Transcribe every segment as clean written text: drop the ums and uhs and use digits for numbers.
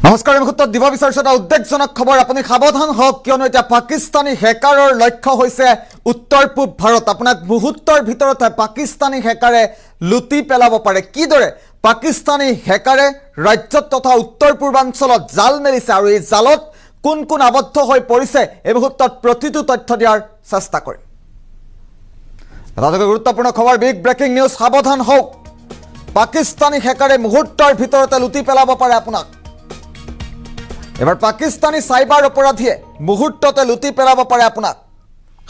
নমস্কাৰ মুহূৰ্তত দিব বিচাৰিছো এটা উদ্বেগজনক খবৰ আপুনি সাৱধান হওক কিয়নো এটা পাকিস্তানী হেকাৰৰ লক্ষ্য হৈছে উত্তৰ পূব ভাৰত আপোনাক মুহূৰ্তৰ ভিতৰতে পাকিস্তানী হেকাৰে লুটি পেলাব পাৰে কিদৰে পাকিস্তানী হেকাৰে ৰাজ্যত তথা উত্তৰ পূৰ্বাঞ্চলত জাল মেলিছে আৰু এই জালত কোন কোন আবদ্ধ হৈ পৰিছে এই মুহূৰ্তত প্ৰতিটো তথ্য দিয়াৰ চেষ্টা কৰিম এটা গুৰুত্বপূৰ্ণ খবৰ বিগ ব্ৰেকিং নিউজ সাৱধান হওক পাকিস্তানী হেকাৰে মুহূৰ্তৰ ভিতৰতে লুটি পেলাব পাৰে আপোনাক এবাৰ পাকিস্তানী সাইবাৰ অপৰাধীয়ে মুহূৰ্ততে লুটি পেলাব পাৰে আপোনাক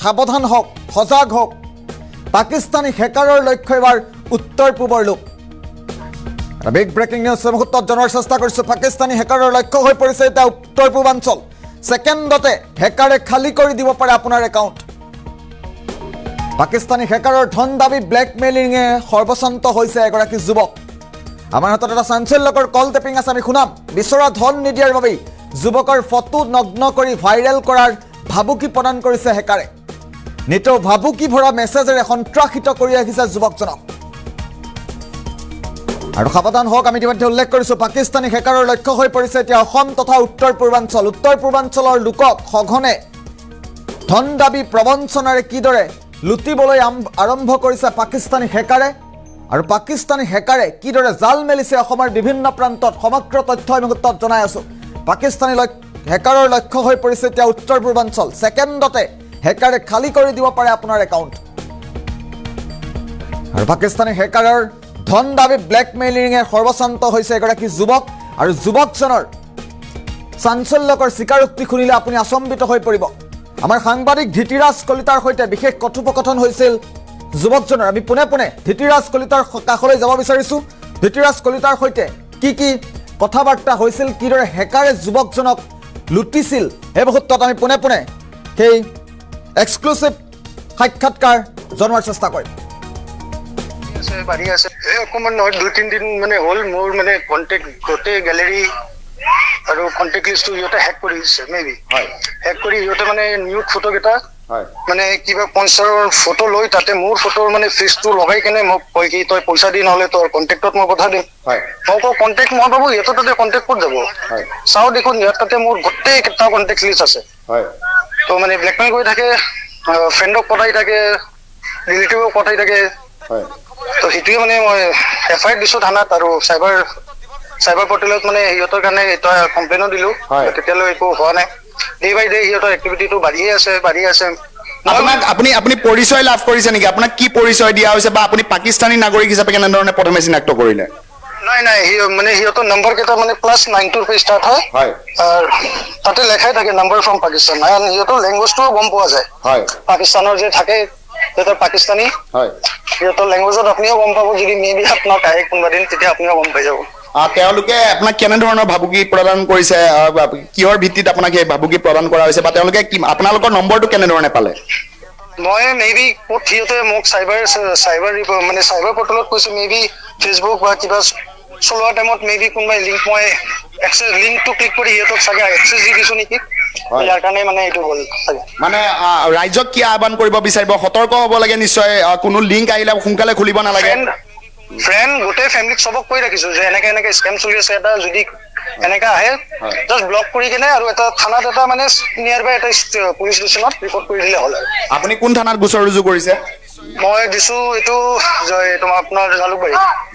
সাৱধান হওক সজাগ হওক পাকিস্তানী হেকাৰৰ লক্ষ্য এবাৰ উত্তৰ পূবৰ লোক বিগ ব্ৰেকিং নিউজ মুহূৰ্তত জনাৰ চেষ্টা কৰিছো পাকিস্তানী হেকাৰৰ লক্ষ্য হৈ পৰিছে এটা উত্তৰ পূৰ্বাঞ্চল সেকেন্ডতে হেকাৰে খালি কৰি দিব পাৰে আপোনাৰ একাউণ্ট পাকিস্তানী হেকাৰৰ ধন দাবী ব্লেকমেইলিঙে সৰ্বশান্ত হৈছে এগৰাকী যুৱক আমাৰ হাতত এটা চাঞ্চল্যকৰ কল টেপিং আছে আমি শুনাম বিচৰা ধন নিদিয়াৰ বাবে যুৱকৰ ফটো নগ্ন কৰি ভাইৰেল কৰাৰ ভাবুকি প্ৰদান কৰিছে হেকাৰে নিতৌ ভাবুকি ভৰা মেছেজেৰে সন্ত্ৰাসিত কৰি আহিছে যুৱকজনক আৰু সাৱধান হওক আমি ইতিমধ্যে উল্লেখ কৰিছো পাকিস্তানী হেকাৰৰ লক্ষ্য হৈ পৰিছে এতিয়া অসম তথা উত্তৰ পূৰ্বাঞ্চলৰ লোকক সঘনে ধন দাবী প্ৰবঞ্চনাৰে কিদৰে লুটিবলৈ আৰম্ভ কৰিছে পাকিস্তানী হেকাৰে আৰু পাকিস্তানী হেকাৰে কিদৰে জাল মেলিছে অসমৰ বিভিন্ন প্ৰান্তত সমগ্ৰ তথ্য মুহূৰ্তত জনাই আছো পাকিস্তানী হেকাৰৰ লক্ষ্য হৈ পৰিছে এতিয়া উত্তৰ পূৰ্বাঞ্চল সেকেন্ডতে হেকাৰে খালি কৰি দিব পাৰে আপোনাৰ একাউণ্ট আৰু পাকিস্তানী হেকাৰৰ ধন দাবী ব্লেকমেইলিঙে সৰ্বশান্ত হৈছে এগৰাকী যুৱক আৰু যুৱকজনৰ চাঞ্চল্যকৰ স্বীকাৰোক্তি শুনিলে আপুনি আচম্বিত হৈ পৰিব আমাৰ সাংবাদিক ধৃতিৰাজ কলিতাৰ সৈতে বিশেষ কথোপকথন হৈছিল যুৱকজনৰ আমি পুনে পুনে ধৃতিৰাজ কলিতাৰ কাষলৈ যাব বিচাৰিছো ধৃতিৰাজ কলিতাৰ সৈতে কি কথাবাৰ্তা হৈছিল কিদৰে হেকাৰে যুৱকজনক লুটিছিল এই মুহূৰ্তত আমি পুনে পুনে সেই এক্সক্লুসিভ সাক্ষাৎকাৰ জনোৱাৰ চেষ্টা কৰিম বাড়ি আছে অকমান নহয় 2-3 দিন মানে হল মোৰ মানে কন্টেক্ট গোটেই গ্যালাৰি আৰু কন্টেক্ট লিষ্টটো ইহঁতে হেক কৰিছে মেবি হেক কৰি ইহঁতে মানে নিউড ফটো কেইটা মানে কিবা পঞ্চাৰৰ ফটো লৈ তাতে মোৰ ফটোৰ মানে ফেচটো লগাই কেনে মোক কয় কি তই পইচা দি নহলে তোৰ কন্টেক্টত মই কথা দিম মই কন্টেক্ট মই ভাবো ইহঁতৰ তাতে কন্টেক্ট ক'ত যাব চাও দেখোন ইহঁত তাতে মোৰ গোটেই কেইটা কন্টেক্ট লিষ্ট আছে তো মানে ব্লেকমেইল কৰি থাকে ফ্ৰেণ্ডক পঠাই থাকে ৰিলেটিভক পঠাই থাকে তো সেইটোৱে মানে মই এফআইআৰ দিছো থানাত আৰু চাইবাৰ পৰ্টেলত মানে ইহঁতৰ কাৰণে এটা কমপ্লেইনো দিলো তেতিয়ালৈ একো হোৱা নাই ডে বাই ডে ইহঁতৰ এক্টিভিটিটো বাঢ়িয়ে আছে আপুনি পৰিচয় লাভ কৰিছে নেকি আপোনাক কি পৰিচয় দিয়া হৈছে বা আপুনি পাকিস্তানী নাগৰিক হিচাপে কেনেধৰণে প্ৰথমে চিনাক্ত কৰিলে নাই মানে সিহঁতৰ নম্বৰ কেইটা মানে +92 পৰা ষ্টাৰ্ট হয় আৰু তাতে লেখাই থাকে নম্বৰ ফ্ৰম পাকিস্তান আৰু সিহঁতৰ লেংগুৱেজটোও গম পোৱা যায় পাকিস্তানৰ যে থাকে সিহঁতৰ পাকিস্তানী সিহঁতৰ লেংগুৱেজত আপুনিও গম পাব যদি মেবি আপোনাক আহে কোনোবা দিন তেতিয়া আপুনিও গম পাই যাব তেওঁলোকে আপোনাক কেনেধৰণৰ ভাবুকি প্ৰদান কৰিছে কিহৰ ভিত্তিত আপোনাক এই ভাবুকি প্ৰদান কৰা হৈছে বা তেওঁলোকে আপোনালোকৰ নম্বৰটো কেনেধৰণে পালে মই মেবি ক'ত সিহঁতে মোক চাইবাৰ পৰ্টেলত কৈছে মেবি ফেচবুক বা কিবা চলোৱা টাইমত মেবি কোনোবাই লিংক লিংকটো ক্লিক কৰি সিহঁতক চাগে এক্সেছ দি দিছো নেকি ইয়াৰ কাৰণে মানে এইটো হ'ল মানে ৰাইজক কি আহ্বান কৰিব বিচাৰিব সতৰ্ক হ'ব লাগে নিশ্চয় কোনো লিংক আহিলে সোনকালে খুলিব নালাগে ফ্ৰেণ্ড গোটেই ফেমিলিক সবক কৈ ৰাখিছো যে এনেকে স্কেম চলি আছে এটা যদি এনেকা আহে জাস্ট ব্লক কৰি কিনে আৰু এটা থানাত এটা মানে নিয়াৰ বাই এটা পুলিচ ষ্টেচনত ৰিপৰ্ট কৰি দিলে হ'ল আপুনি কোন থানাত গোচৰ ৰুজু কৰিছে মই দিছো এইটো তোমাৰ আপোনাৰ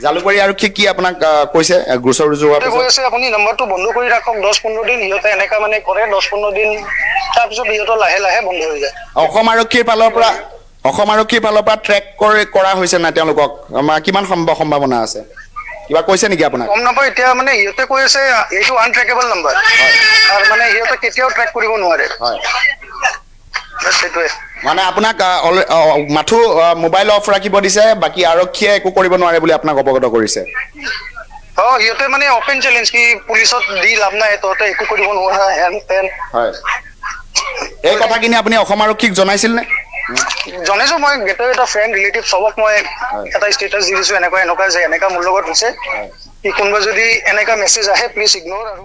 জালুকবাৰী আৰু কি আপোনাক কৈছে গোচৰ ৰুজু হোৱাৰ পিছত কৈছে আপুনি নম্বৰটো বন্ধ কৰি ৰাখক 10-15 দিন ইহঁতে এনেকা মানে কৰে 10-15 দিন তাৰপিছত ইহঁতৰ লাহে বন্ধ হৈ যায় অসম আৰক্ষীৰ ফালৰ পৰা ট্ৰেক কৰা হৈছে না তেওঁলোকক কিমান সম্ভাৱনা আছে কিবা কৈছে নেকি আপোনাক গম নাপায় এতিয়া মানে ইহঁতে কৈ আছে এইটো আনট্ৰেকেবল নম্বৰ আৰু মানে ইহঁতে কেতিয়াও ট্ৰেক কৰিব নোৱাৰে মানে আপোনাক মাথো মোবাইল অফ ৰাখিব দিছে বাকি আৰক্ষীয়ে একো কৰিব নোৱাৰে বুলি আপোনাক অৱগত কৰিছে ইহঁতে মানে অপেন চ্যালেঞ্জ কি পুলিচত দি লাভ নাই তহঁতে একো কৰিব নোৱাৰা হেন তেন এই কথাখিনি আপুনি অসম আৰক্ষীক জনাইছিল নে জনাইছো মই গোটেই এটা ফ্ৰেণ্ড ৰিলেটিভ সবক মই এটা ষ্টেটাছ দি দিছো এনেকুৱা যে এনেকা মোৰ লগত হৈছে কি কোনোবা যদি এনেকা মেছেজ আহে প্লিজ ইগনোৰ আৰু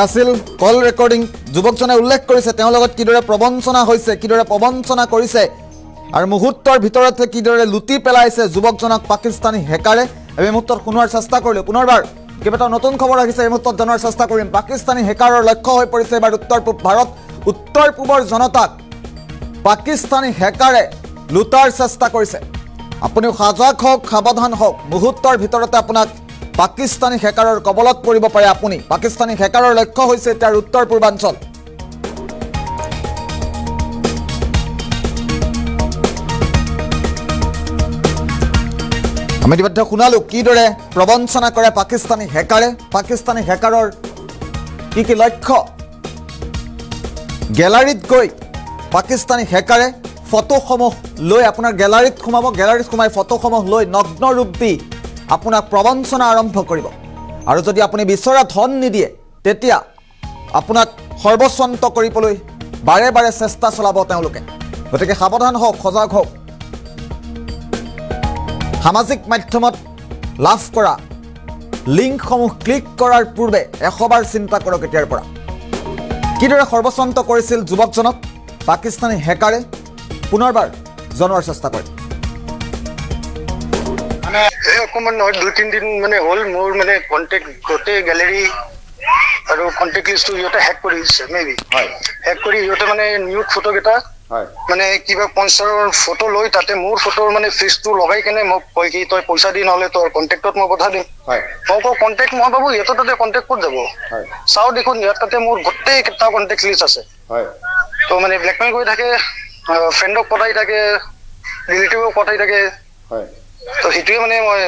আছিল কল ৰেকৰ্ডিং যুৱকজনে উল্লেখ কৰিছে তেওঁৰ লগত কিদৰে প্ৰবঞ্চনা হৈছে কিদৰে প্ৰবঞ্চনা কৰিছে আৰু মুহূৰ্তৰ ভিতৰতে কিদৰে লুটি পেলাইছে যুৱকজনক পাকিস্তানী হেকাৰে এই মুহূৰ্তত শুনোৱাৰ চেষ্টা কৰিলো পুনৰবাৰ কেইবাটাও নতুন খবৰ আহিছে এই মুহূৰ্তত জনাৰ চেষ্টা কৰিম পাকিস্তানী হেকাৰৰ লক্ষ্য হৈ পৰিছে এবাৰ উত্তৰ পূবৰ জনতাক পাকিস্তানী হেকাৰে লুটাৰ চেষ্টা কৰিছে আপুনিও সজাগ হওক সাৱধান হওক মুহূৰ্তৰ ভিতৰতে আপোনাক পাকিস্তানী হেকাৰৰ কবলত পৰিব পাৰে আপুনি পাকিস্তানী হেকাৰৰ লক্ষ্য হৈছে তাৰ উত্তৰ পূৰ্বাঞ্চল আমি ইতিমধ্যে শুনালো কিদৰে প্ৰবঞ্চনা কৰে পাকিস্তানী হেকাৰৰ কি লক্ষ্য গ্যালাৰীত গৈ পাকিস্তানী হেকাৰে ফটোসমূহ লৈ আপোনাৰ গ্যালাৰীত সোমাই ফটোসমূহ লৈ নগ্ন ৰূপ দি আপোনাক প্ৰবঞ্চনা আৰম্ভ কৰিব আৰু যদি আপুনি বিচৰা ধন নিদিয়ে তেতিয়া আপোনাক সৰ্বস্বান্ত কৰিবলৈ বাৰে বাৰে চেষ্টা চলাব তেওঁলোকে গতিকে সাৱধান হওক সজাগ হওক সামাজিক মাধ্যমত লাভ কৰা লিংকসমূহ ক্লিক কৰাৰ পূৰ্বে 100 বাৰ চিন্তা কৰক এতিয়াৰ পৰা কিদৰে সৰ্বস্বান্ত কৰিছিল যুৱকজনক পাকিস্তানী হেকাৰে পুনৰবাৰ জনোৱাৰ চেষ্টা কৰে অকমান নহয় 2-3 দিন মানে হ'ল মোৰ মানে কন্টেক্ট গোটেই গ্যালাৰী আৰু কন্টেক্ট লিষ্টটো ইহঁতে হেক কৰি দিছে মেবি হেক কৰি ইহঁতে মানে নিউড ফটো কেইটা মানে কিবা পঞ্চাৰৰ ফটো লৈ তাতে মোৰ ফটোৰ মানে ফেচটো লগাই কেনে মোক কয় কি তই পইচা দি নহলে তোৰ কন্টেক্টত মই পঠা দিম মই কন্টেক্ট মই ভাবো ইহঁতৰ তাতে কন্টেক্ট ক'ত যাব চাও দেখোন ইয়াত তাতে মোৰ গোটেই কেইটা কন্টেক্ট লিষ্ট আছে তো মানে ব্লেকমেইল কৰি থাকে ফ্ৰেণ্ডক পঠাই থাকে ৰিলেটিভক পঠাই থাকে তো সেইটোৱে মানে মই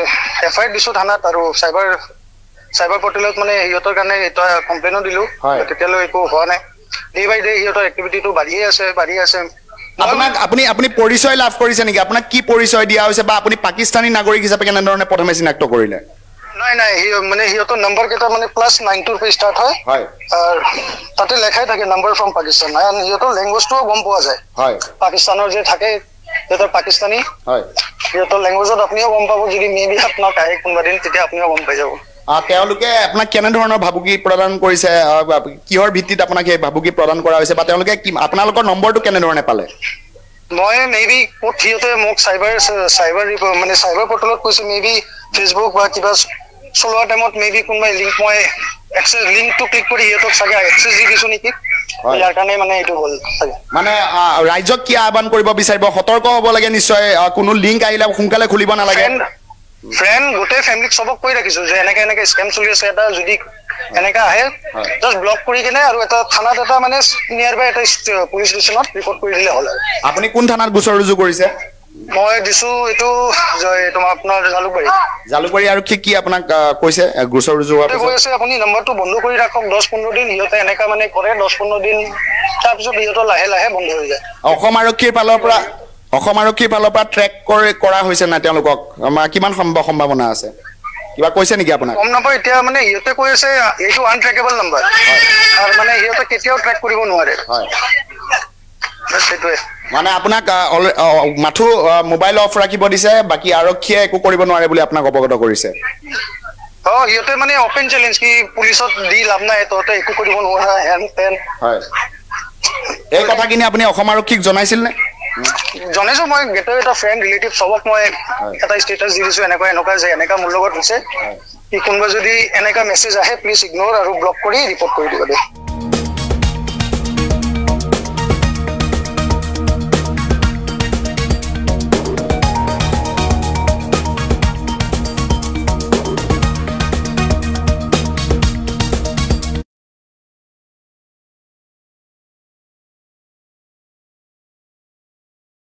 এফআইআৰ দিছো থানাত আৰু চাইবাৰ পৰ্টেলত মানে সিহঁতৰ কাৰণে এটা কমপ্লেইনো দিলো তেতিয়ালৈ একো হোৱা নাই ডে বাই ডে সিহঁতৰ এক্টিভিটিটো বাঢ়িয়ে আছে আপোনাক আপুনি পৰিচয় লাভ কৰিছে নেকি আপোনাক কি পৰিচয় দিয়া হৈছে বা আপুনি পাকিস্তানী নাগৰিক হিচাপে কেনেধৰণে প্ৰথমে চিনাক্ত কৰিলে নাই মানে সিহঁতৰ নম্বৰ কেইটা মানে +92 পৰা ষ্টাৰ্ট হয় আৰু তাতে লেখাই থাকে নম্বৰ ফ্ৰম পাকিস্তান আৰু সিহঁতৰ লেংগুৱেজটোও গম পোৱা যায় পাকিস্তানৰ যে থাকে সিহঁতৰ পাকিস্তানী সিহঁতৰ লেংগুৱেজত আপুনিও গম পাব যদি মেবি আপোনাক আহে কোনোবা দিন তেতিয়া আপুনিও গম পাই যাব তেওঁলোকে আপোনাক কেনেধৰণৰ ভাবুকি প্ৰদান কৰিছে কিহৰ ভিত্তিত আপোনাক এই ভাবুকি প্ৰদান কৰা হৈছে বা তেওঁলোকে আপোনালোকৰ নম্বৰটো কেনেধৰণে পালে মই মেবি ক'ত সিহঁতে মোক চাইবাৰ পৰ্টেলত কৈছে মেবি ফেচবুক বা কিবা চলোৱা টাইমত মেবি কোনোবাই লিংকটো ক্লিক কৰি সিহঁতক চাগে এক্সেছ দি দিছো নেকি ইয়াৰ কাৰণে মানে এইটো হ'ল মানে ৰাইজক কি আহ্বান কৰিব বিচাৰিব সতৰ্ক হ'ব লাগে নিশ্চয় কোনো লিংক আহিলে সোনকালে খুলিব নালাগে ফ্ৰেণ্ড গোটেই ফেমিলিক চবক কৈ ৰাখিছো যে এনেকে স্কেম চলি আছে এটা যদি এনেকা আহে জাষ্ট ব্লক কৰি কেনে আৰু এটা থানাত এটা মানে নিয়াৰ বাই এটা পুলিচ ষ্টেচনত ৰিপৰ্ট কৰি দিলে হ'ল আপুনি কোন থানাত গোচৰ ৰুজু কৰিছে মই দিছো এইটো তোমাৰ আপোনাৰ জালুকবাৰী আৰু কি আপোনাক কৈছে গোচৰ ৰুজু হোৱাৰ পিছত কৈছে আপুনি নম্বৰটো বন্ধ কৰি ৰাখক 10-15 দিন সিহঁতে এনেকা মানে কৰে 10-15 দিন তাৰপিছত সিহঁতৰ লাহে বন্ধ হৈ যায় অসম আৰক্ষীৰ ফালৰ পৰা ট্ৰেক কৰা হৈছে না তেওঁলোকক কিমান সম্ভাৱনা আছে কিবা কৈছে নেকি আপোনাক কম নম্বৰ এতিয়া মানে সিহঁতে কৈ আছে এইটো আনট্ৰেকেবল নম্বৰ আৰু মানে সিহঁতে কেতিয়াও ট্ৰেক কৰিব নোৱাৰে মানে আপোনাক মাথো মোবাইল অফ ৰাখিব দিছে বাকি আৰক্ষীয়ে একো কৰিব নোৱাৰে বুলি আপোনাক অৱগত কৰিছে সিহঁতে মানে অপেন চেলেঞ্জ কি পুলিচত দি লাভ নাই তহঁতে একো কৰিব নোৱাৰা হেন তেন এই কথাখিনি আপুনি অসম আৰক্ষীক জনাইছিল নে জনাইছো মই গোটেই এটা ফ্ৰেণ্ড ৰিলেটিভ চবক মই এটা ষ্টেটাছ দি দিছো এনেকুৱা যে এনেকা মোৰ লগত হৈছে কি কোনোবা যদি এনেকা মেছেজ আহে প্লিজ ইগনোৰ আৰু ব্লক কৰি ৰিপৰ্ট কৰি দিব